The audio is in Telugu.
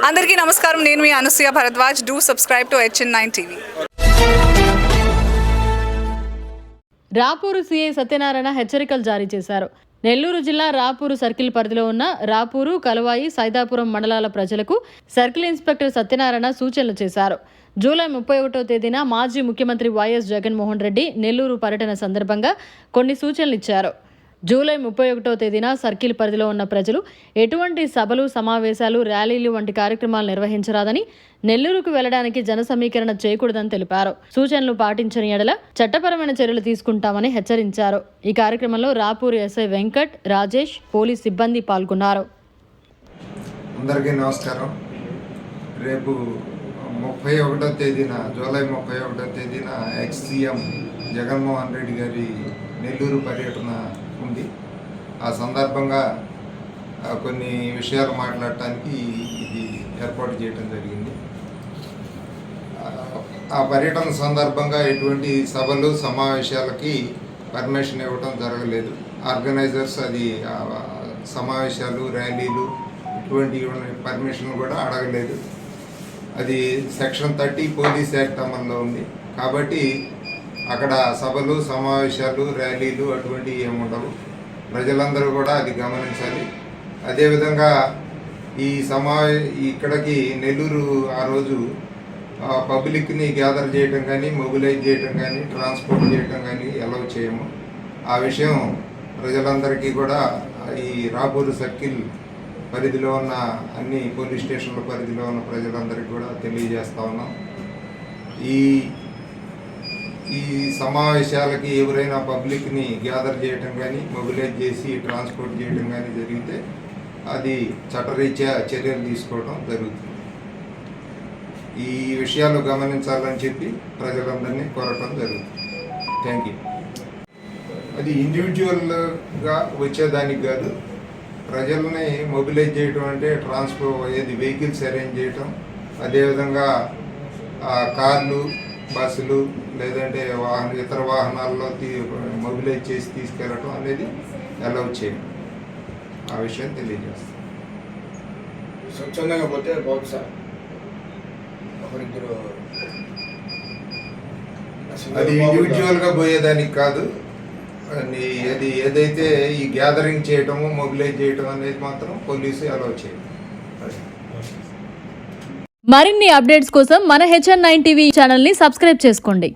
అందరికీ నమస్కారం. నేను మీ Anasuya Bharadwaj. Do subscribe to HN9 TV. Rapur CI Satyanarayana హెచ్చరికలు జారీ చేశారు. నెల్లూరు జిల్లా రాపూరు సర్కిల్ పరిధిలో ఉన్న రాపూరు, కలువాయి, సైదాపురం మండలాల ప్రజలకు సర్కిల్ ఇన్స్పెక్టర్ సత్యనారాయణ సూచనలు చేశారు. జూలై 31వ తేదీన మాజీ ముఖ్యమంత్రి వైఎస్ జగన్మోహన్ రెడ్డి నెల్లూరు పర్యటన సందర్భంగా కొన్ని సూచనలు ఇచ్చారు. జూలై 31వ తేదీన సర్కిల్ పరిధిలో ఉన్న ప్రజలు ఎటువంటి సభలు, సమావేశాలు, ర్యాలీలు వంటి కార్యక్రమాలు నిర్వహించరాదని, నెల్లూరుకు వెళ్లడానికి జన సమీకరణ చేయకూడదని తెలిపారు. సూచనలు పాటించని ఎడల చట్టపరమైన చర్యలు తీసుకుంటామని హెచ్చరించారు. ఈ కార్యక్రమంలో రాపూరు ఎస్ఐ వెంకట్, రాజేష్, పోలీస్ సిబ్బంది పాల్గొన్నారు. అందరికీ నమస్కారం. రేపు 31వ తేదీన జూలై 31వ తేదీన ఎక్స్-సీఎం జగన్మోహన్ రెడ్డి గారి నెల్లూరు పర్యటన ఉంది. ఆ సందర్భంగా కొన్ని విషయాలు మాట్లాడటానికి ఇది ఏర్పాటు చేయడం జరిగింది. ఆ పర్యటన సందర్భంగా ఎటువంటి సభలు, సమావేశాలకి పర్మిషన్ ఇవ్వడం జరగలేదు. ఆర్గనైజర్స్ అది సమావేశాలు, ర్యాలీలు ఇటువంటి పర్మిషన్ కూడా అడగలేదు. అది సెక్షన్ 30 పోలీస్ యాక్ట్ అమల్లో ఉంది. కాబట్టి అక్కడ సభలు, సమావేశాలు, ర్యాలీలు అటువంటివి ఏముండవు. ప్రజలందరూ కూడా అది గమనించాలి. అదేవిధంగా ఇక్కడికి నెల్లూరు ఆ రోజు పబ్లిక్ని గ్యాదర్ చేయడం కానీ, మొబిలైజ్ చేయడం కానీ, ట్రాన్స్పోర్ట్ చేయడం కానీ అలౌ చేయము. ఆ విషయం ప్రజలందరికీ కూడా ఈ రాపూరు సర్కిల్ పరిధిలో ఉన్న అన్ని పోలీస్ స్టేషన్ల పరిధిలో ఉన్న ప్రజలందరికీ కూడా తెలియజేస్తా ఉన్నాం. ఈ సమావేశాలకి ఎవరైనా పబ్లిక్ని గ్యాదర్ చేయటం కానీ, మొబిలైజ్ చేసి ట్రాన్స్పోర్ట్ చేయడం కానీ జరిగితే అది చట్టరీత్యా చర్యలు తీసుకోవడం జరుగుతుంది. ఈ విషయాలు గమనించాలని చెప్పి ప్రజలందరినీ కోరటం జరుగుతుంది. Thank you. అది ఇండివిజువల్గా వచ్చేదానికి కాదు, ప్రజల్ని మొబిలైజ్ చేయటం అంటే వెహికల్స్ అరేంజ్ చేయటం, అదేవిధంగా కార్లు, బస్సులు లేదంటే ఇతర వాహనాల్లో మొబిలైజ్ చేసి తీసుకెళ్ళటం అనేది అలౌ చేయండి. ఆ విషయం తెలియజేస్తాం. స్వచ్ఛందంగా పోతే బహుశా అది ఇండివిజువల్గా పోయేదానికి కాదు. అది ఏదైతే ఈ గ్యాదరింగ్ చేయటము, మొబిలైజ్ చేయటం అనేది మాత్రం పోలీసు అలౌ చేయండి. మరిన్ని అప్డేట్స్ కోసం మన HN9 TV ఛానల్ని సబ్స్క్రైబ్ చేసుకోండి.